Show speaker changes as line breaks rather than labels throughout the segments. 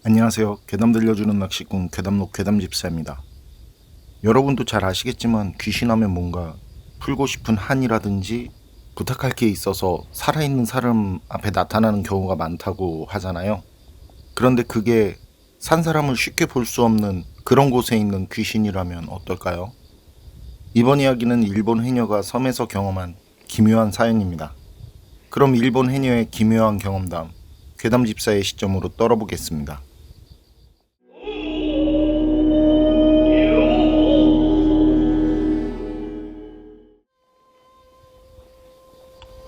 안녕하세요. 괴담 들려주는 낚시꾼 괴담록 괴담집사입니다. 여러분도 잘 아시겠지만 귀신하면 뭔가 풀고 싶은 한이라든지 부탁할 게 있어서 살아있는 사람 앞에 나타나는 경우가 많다고 하잖아요. 그런데 그게 산 사람을 쉽게 볼 수 없는 그런 곳에 있는 귀신이라면 어떨까요? 이번 이야기는 일본 해녀가 섬에서 경험한 기묘한 사연입니다. 그럼 일본 해녀의 기묘한 경험담 괴담집사의 시점으로 떨어보겠습니다.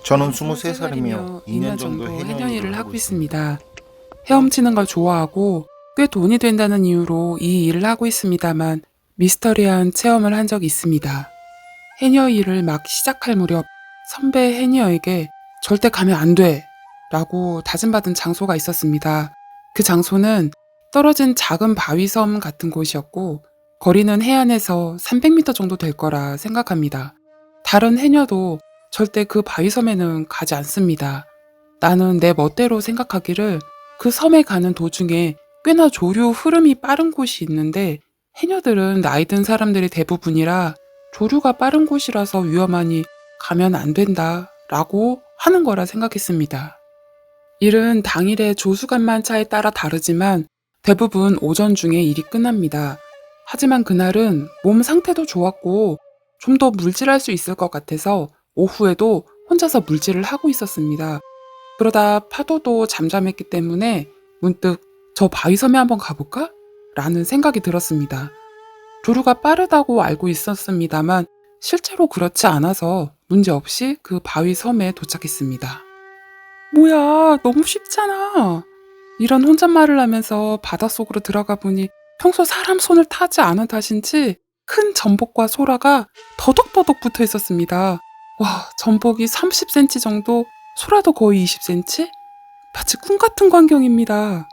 저는
저는
23살이며
23살이며
2년
2년
정도
정도
해녀
해녀
일을
일을
하고
하고
있습니다.
있습니다. 헤엄치는 걸 좋아하고 꽤 돈이 된다는 이유로 이 일을 하고 있습니다만 미스터리한 체험을 한 적이 있습니다. 해녀 일을 막 시작할 무렵 선배 해녀에게 절대 가면 안 돼! 라고 다짐받은 장소가 있었습니다. 그 장소는 떨어진 작은 바위섬 같은 곳이었고 거리는 해안에서 300m 정도 될 거라 생각합니다. 다른 해녀도 절대 그 바위섬에는 가지 않습니다. 나는 내 멋대로 생각하기를 그 섬에 가는 도중에 꽤나 조류 흐름이 빠른 곳이 있는데 해녀들은 나이 든 사람들이 대부분이라 조류가 빠른 곳이라서 위험하니 가면 안 된다 라고 하는 거라 생각했습니다. 일은 당일의 조수간만차에 따라 다르지만 대부분 오전 중에 일이 끝납니다. 하지만 그날은 몸 상태도 좋았고 좀 더 물질할 수 있을 것 같아서 오후에도 혼자서 물질을 하고 있었습니다. 그러다 파도도 잠잠했기 때문에 문득 저 바위섬에 한번 가볼까? 라는 생각이 들었습니다. 조류가 빠르다고 알고 있었습니다만 실제로 그렇지 않아서 문제없이 그 바위섬에 도착했습니다. 뭐야, 너무 쉽잖아. 이런 혼잣말을 하면서 바닷속으로 들어가 보니 평소 사람 손을 타지 않은 탓인지 큰 전복과 소라가 더덕더덕 붙어 있었습니다. 와, 전복이 30cm 정도, 소라도 거의 20cm? 마치 꿈 같은 광경입니다.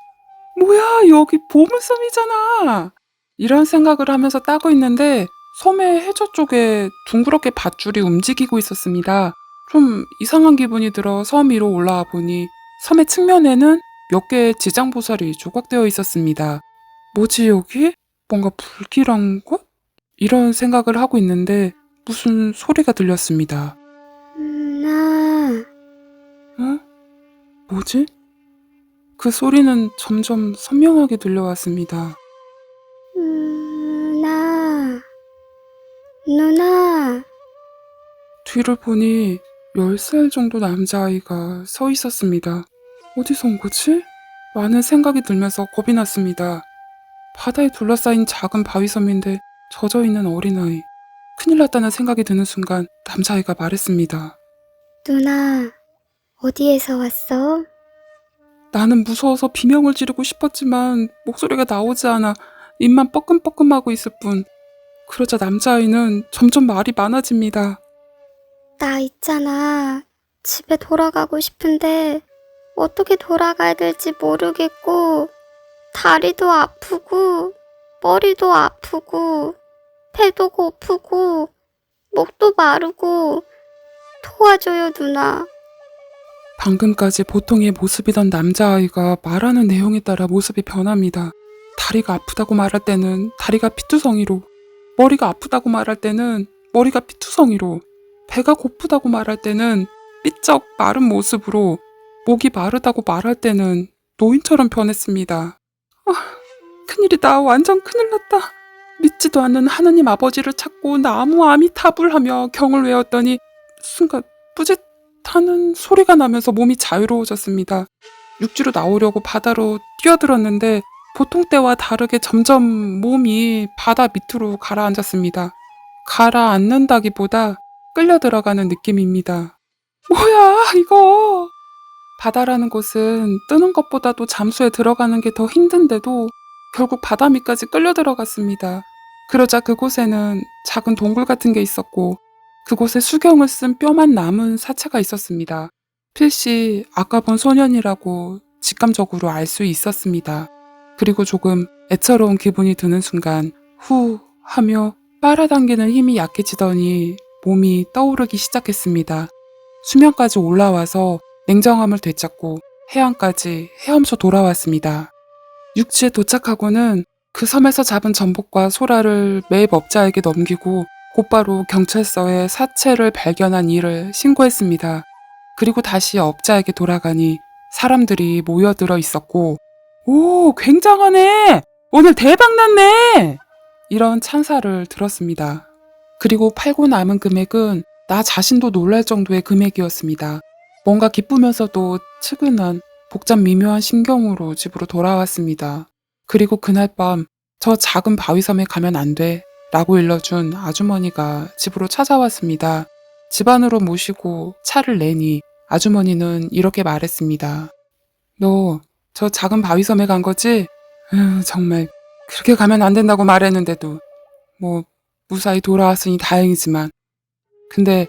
뭐야, 여기 보물섬이잖아. 이런 생각을 하면서 따고 있는데 섬의 해저 쪽에 둥그렇게 밧줄이 움직이고 있었습니다. 좀 이상한 기분이 들어 섬 위로 올라와 보니 섬의 측면에는 몇 개의 지장보살이 조각되어 있었습니다. 뭐지 여기? 뭔가 불길한 곳? 이런 생각을 하고 있는데 무슨 소리가 들렸습니다.
나,
어? 뭐지? 그 소리는 점점 선명하게 들려왔습니다.
누나,
뒤를 보니 10살 정도 남자아이가 서 있었습니다. 어디서 온 거지? 많은 생각이 들면서 겁이 났습니다. 바다에 둘러싸인 작은 바위섬인데 젖어있는 어린아이. 큰일 났다는 생각이 드는 순간 남자아이가 말했습니다.
누나, 어디에서 왔어?
나는 무서워서 비명을 지르고 싶었지만 목소리가 나오지 않아 입만 뻐끔뻐끔하고 있을 뿐. 그러자 남자아이는 점점 말이 많아집니다.
나 있잖아. 집에 돌아가고 싶은데 어떻게 돌아가야 될지 모르겠고 다리도 아프고 머리도 아프고 배도 고프고 목도 마르고 도와줘요 누나.
방금까지 보통의 모습이던 남자아이가 말하는 내용에 따라 모습이 변합니다. 다리가 아프다고 말할 때는 다리가 피투성이로, 머리가 아프다고 말할 때는 머리가 피투성이로, 배가 고프다고 말할 때는 삐쩍 마른 모습으로, 목이 마르다고 말할 때는 노인처럼 변했습니다. 아, 큰일이다. 완전 큰일 났다. 믿지도 않는 하느님 아버지를 찾고 나무 아미타불 하며 경을 외웠더니 순간 뿌짓하는 소리가 나면서 몸이 자유로워졌습니다. 육지로 나오려고 바다로 뛰어들었는데 보통 때와 다르게 점점 몸이 바다 밑으로 가라앉았습니다. 가라앉는다기보다 끌려 들어가는 느낌입니다. 뭐야 이거! 바다라는 곳은 뜨는 것보다도 잠수에 들어가는 게 더 힘든데도 결국 바다 밑까지 끌려 들어갔습니다. 그러자 그곳에는 작은 동굴 같은 게 있었고 그곳에 수경을 쓴 뼈만 남은 사체가 있었습니다. 필시 아까 본 소년이라고 직감적으로 알 수 있었습니다. 그리고 조금 애처로운 기분이 드는 순간 후 하며 빨아당기는 힘이 약해지더니 몸이 떠오르기 시작했습니다. 수면까지 올라와서 냉정함을 되찾고 해안까지 헤엄쳐 돌아왔습니다. 육지에 도착하고는 그 섬에서 잡은 전복과 소라를 매입업자에게 넘기고 곧바로 경찰서에 사체를 발견한 일을 신고했습니다. 그리고 다시 업자에게 돌아가니 사람들이 모여들어 있었고, 오, 굉장하네! 오늘 대박 났네! 이런 찬사를 들었습니다. 그리고 팔고 남은 금액은 나 자신도 놀랄 정도의 금액이었습니다. 뭔가 기쁘면서도 측은한 복잡 미묘한 심경으로 집으로 돌아왔습니다. 그리고 그날 밤 저 작은 바위섬에 가면 안 돼 라고 일러준 아주머니가 집으로 찾아왔습니다. 집 안으로 모시고 차를 내니 아주머니는 이렇게 말했습니다. 너 저 작은 바위섬에 간 거지? 정말 그렇게 가면 안 된다고 말했는데도 뭐 무사히 돌아왔으니 다행이지만 근데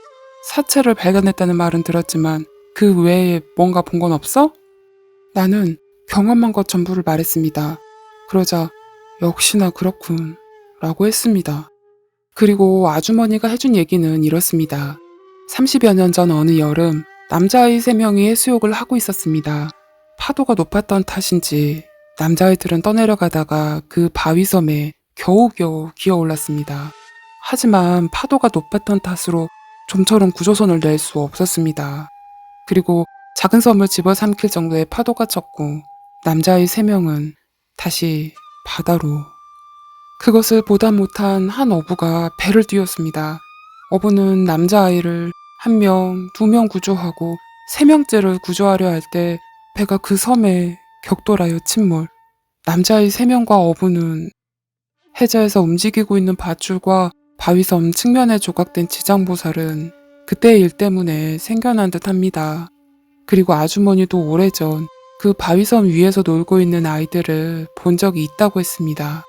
사체를 발견했다는 말은 들었지만 그 외에 뭔가 본 건 없어? 나는 경험한 것 전부를 말했습니다. 그러자 역시나 그렇군 라고 했습니다. 그리고 아주머니가 해준 얘기는 이렇습니다. 30여 년 전 어느 여름 남자아이 3명이 해수욕을 하고 있었습니다. 파도가 높았던 탓인지 남자아이들은 떠내려가다가 그 바위섬에 겨우겨우 기어올랐습니다. 하지만 파도가 높았던 탓으로 좀처럼 구조선을 낼 수 없었습니다. 그리고 작은 섬을 집어삼킬 정도의 파도가 쳤고 남자아이 3명은 다시 바다로. 그것을 보다 못한 한 어부가 배를 띄웠습니다. 어부는 남자아이를 1명, 2명 구조하고 3명째를 구조하려 할 때 배가 그 섬에 격돌하여 침몰. 남자아이 3명과 어부는 해저에서 움직이고 있는 밧줄과 바위섬 측면에 조각된 지장보살은 그때의 일 때문에 생겨난 듯 합니다. 그리고 아주머니도 오래전 그 바위섬 위에서 놀고 있는 아이들을 본 적이 있다고 했습니다.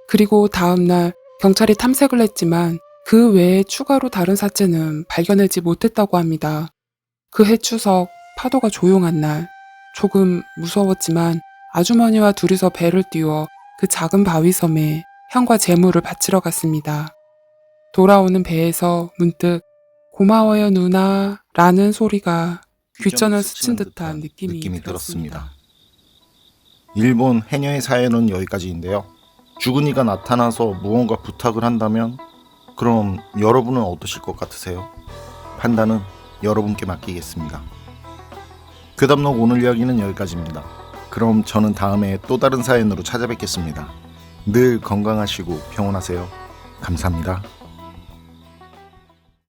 그리고 다음날 경찰이 탐색을 했지만 그 외에 추가로 다른 사체는 발견하지 못했다고 합니다. 그 해 추석 파도가 조용한 날 조금 무서웠지만 아주머니와 둘이서 배를 띄워 그 작은 바위섬에 향과 제물을 바치러 갔습니다. 돌아오는 배에서 문득 고마워요 누나 라는 소리가 귓전을 스친 듯한 느낌이 들었습니다.
일본 해녀의 사연은 여기까지인데요. 주근이가 나타나서 무언가 부탁을 한다면 그럼 여러분은 어떠실 것 같으세요? 판단은 여러분께 맡기겠습니다. 괴담록 오늘 이야기는 여기까지입니다. 그럼 저는 다음에 또 다른 사연으로 찾아뵙겠습니다. 늘 건강하시고 평온하세요. 감사합니다.